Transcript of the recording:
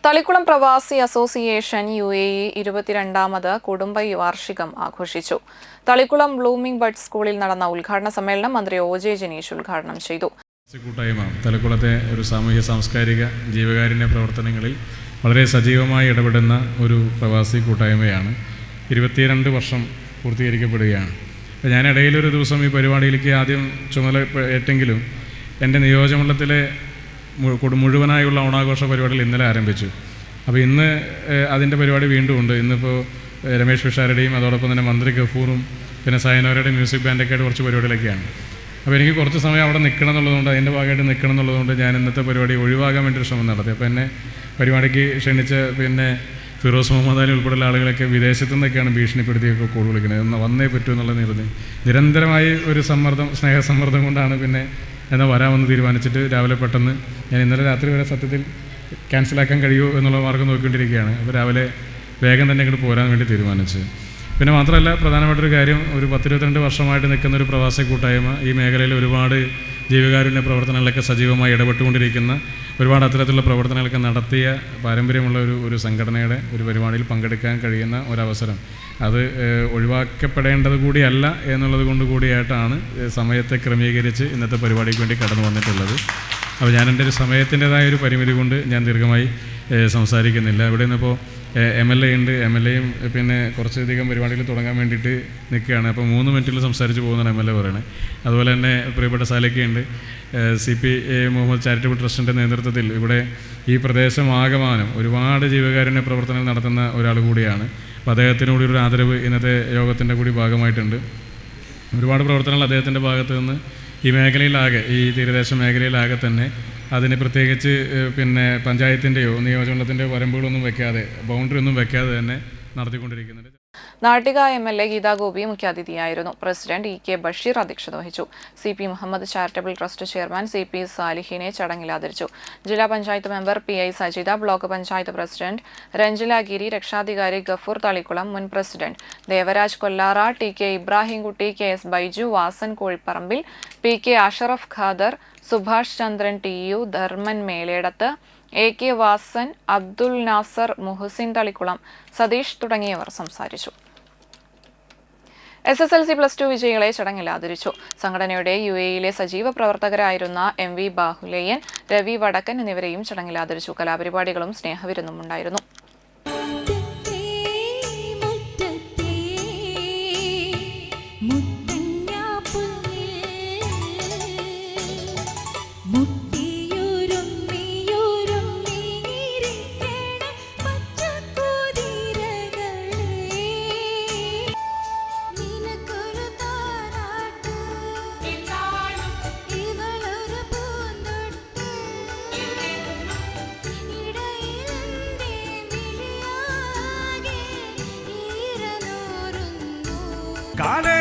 തളിക്കുളം പ്രവാസി association UAE 22ാമത് കുടുംബ വാർഷികം ആഘോഷിച്ചു. തളിക്കുളം ബ്ലൂമിംഗ് ബഡ് സ്കൂളിൽ നടന്ന ഉദ്ഘാടന സമ്മേളനം മന്ത്രി OJ ജനീഷ് ഉദ്ഘാടനം ചെയ്തു. കൂട്ടായ്മ തളിക്കുളത്തെ ഒരു സാമൂഹ്യ സാംസ്കാരിക ജീവകാരുണ്യ പ്രവർത്തനങ്ങളിൽ വളരെ സജീവമായി ഇടപെടുന്ന ഒരു പ്രവാസി കൂട്ടായ്മയാണ്. 22 വർഷം പൂർത്തീകരിക്കപ്പെടുകയാണ്. ഞാൻ ഇടയിലൊരു ദിവസം ഈ പരിപാടിയിലേക്ക് ആദ്യം ചുമതല ഏറ്റെങ്കിലും എൻ്റെ നിയോജകമണ്ഡലത്തിലെ മുഴുവനായുള്ള ഓണാഘോഷ പരിപാടികൾ ഇന്നലെ ആരംഭിച്ചു. അപ്പോൾ ഇന്ന് അതിൻ്റെ പരിപാടി വീണ്ടും ഉണ്ട്. ഇന്നിപ്പോൾ രമേശ് പിഷാരുടെയും അതോടൊപ്പം തന്നെ മന്ത്രി ഗഫൂറും പിന്നെ സയനോരയുടെ മ്യൂസിക് ബാൻഡൊക്കെ ആയിട്ട് കുറച്ച് പരിപാടികളൊക്കെയാണ്. അപ്പോൾ എനിക്ക് കുറച്ച് സമയം അവിടെ നിൽക്കണം എന്നുള്ളതുകൊണ്ട് അതിൻ്റെ ഭാഗമായിട്ട് നിൽക്കണം എന്നുള്ളതുകൊണ്ട് ഞാൻ ഇന്നത്തെ പരിപാടി ഒഴിവാക്കാൻ വേണ്ടി ഒരു ശ്രമം നടത്തി. അപ്പോൾ എന്നെ പരിപാടിക്ക് ക്ഷണിച്ച പിന്നെ ഫിറോസ് മുഹമ്മദ് അലി ഉൾപ്പെടെയുള്ള ആളുകളൊക്കെ വിദേശത്തു നിന്നൊക്കെയാണ് ഭീഷണിപ്പെടുത്തിയൊക്കെ കോൾ വിളിക്കുന്നത്. വന്നേ പറ്റൂ എന്നുള്ളത് നിരന്തരമായി ഒരു സ്നേഹസമ്മർദ്ദം കൊണ്ടാണ് പിന്നെ എന്നാൽ വരാമെന്ന് തീരുമാനിച്ചിട്ട് രാവിലെ പെട്ടെന്ന് ഞാൻ ഇന്നലെ രാത്രി വരെ സത്യത്തിൽ ക്യാൻസലാക്കാൻ കഴിയുമോ എന്നുള്ള മാർഗ്ഗം നോക്കിക്കൊണ്ടിരിക്കുകയാണ്. അപ്പോൾ രാവിലെ വേഗം തന്നെ ഇങ്ങോട്ട് പോരാൻ വേണ്ടി തീരുമാനിച്ചു. പിന്നെ മാത്രമല്ല പ്രധാനപ്പെട്ടൊരു കാര്യം, ഒരു 10-22 വർഷമായിട്ട് നിൽക്കുന്ന ഒരു പ്രവാസി കൂട്ടായ്മ ഈ മേഖലയിൽ ഒരുപാട് ജീവകാരുണ്യ പ്രവർത്തനങ്ങളൊക്കെ സജീവമായി ഇടപെട്ടുകൊണ്ടിരിക്കുന്ന ഒരുപാട് അത്തരത്തിലുള്ള പ്രവർത്തനങ്ങളൊക്കെ നടത്തിയ പാരമ്പര്യമുള്ള ഒരു സംഘടനയുടെ ഒരു പരിപാടിയിൽ പങ്കെടുക്കാൻ കഴിയുന്ന ഒരവസരം അത് ഒഴിവാക്കപ്പെടേണ്ടത് കൂടിയല്ല എന്നുള്ളത് കൊണ്ട് കൂടിയായിട്ടാണ് സമയത്തെ ക്രമീകരിച്ച് ഇന്നത്തെ പരിപാടിക്ക് വേണ്ടി കടന്നു വന്നിട്ടുള്ളത്. അപ്പോൾ ഞാൻ എൻ്റെ ഒരു സമയത്തിൻ്റെതായ ഒരു പരിമിതി കൊണ്ട് ഞാൻ ദീർഘമായി സംസാരിക്കുന്നില്ല. ഇവിടെ നിന്നിപ്പോൾ MLA ഉണ്ട്. MLAയും പിന്നെ കുറച്ചധികം പരിപാടികൾ തുടങ്ങാൻ വേണ്ടിയിട്ട് നിൽക്കുകയാണ്. അപ്പോൾ 3 മിനിറ്റിൽ സംസാരിച്ച് പോകുന്നതാണ് MLA പറയുന്നത്. അതുപോലെ തന്നെ പ്രിയപ്പെട്ട സാലയ്ക്കുണ്ട്. CP മുഹമ്മദ് ചാരിറ്റബിൾ ട്രസ്റ്റിൻ്റെ നേതൃത്വത്തിൽ ഇവിടെ ഈ പ്രദേശമാകമാനം ഒരുപാട് ജീവകാരുണ്യ പ്രവർത്തനങ്ങൾ നടത്തുന്ന ഒരാൾ കൂടിയാണ്. അപ്പോൾ അദ്ദേഹത്തിനോട് ഒരു ആദരവ് ഇന്നത്തെ യോഗത്തിൻ്റെ കൂടി ഭാഗമായിട്ടുണ്ട്. ഒരുപാട് പ്രവർത്തനങ്ങൾ അദ്ദേഹത്തിൻ്റെ ഭാഗത്തു നിന്ന് ഈ മേഖലയിലാകെ, ഈ തീരദേശ മേഖലയിലാകെ തന്നെ അതിന് പ്രത്യേകിച്ച് പിന്നെ പഞ്ചായത്തിൻ്റെയോ നിയോജകമണ്ഡലത്തിൻ്റെയോ വരമ്പുകളൊന്നും വെക്കാതെ, ബൗണ്ടറി ഒന്നും വെക്കാതെ തന്നെ നടത്തിക്കൊണ്ടിരിക്കുന്നുണ്ട്. നാട്ടിക MLA ഗീതാ ഗോപി മുഖ്യാതിഥിയായിരുന്നു. പ്രസിഡന്റ് EK ബഷീർ അധ്യക്ഷത വഹിച്ചു. CP Muhammad charitable trust chairman CP സാലിഹിനെ ചടങ്ങിൽ ആദരിച്ചു. ജില്ലാ panchayat member PI Sajitha, block panchayat president Ranjila Giri, രക്ഷാധികാരി ഗഫൂർ തളിക്കുളം, മുൻ president Devaraj Kollara, TK Ibrahimkutty, KS Baiju, Vasan Kozhiparambil, PK Ashraf Khader, Subhash Chandran TU, Dharman Meledath, AK Vasan, Abdul Nasar, Muhsin Thalikulam, Satheesh തുടങ്ങിയവർ സംസാരിച്ചു. SSLC+2 വിജയികളെ ചടങ്ങിൽ ആദരിച്ചു. സംഘടനയുടെ UAEയിലെ സജീവ പ്രവർത്തകരായിരുന്ന MV ബാഹുലേയൻ, രവി വടക്കൻ എന്നിവരെയും ചടങ്ങിൽ ആദരിച്ചു. കലാപരിപാടികളും സ്നേഹവിരുന്നും ഉണ്ടായിരുന്നു. കാലേ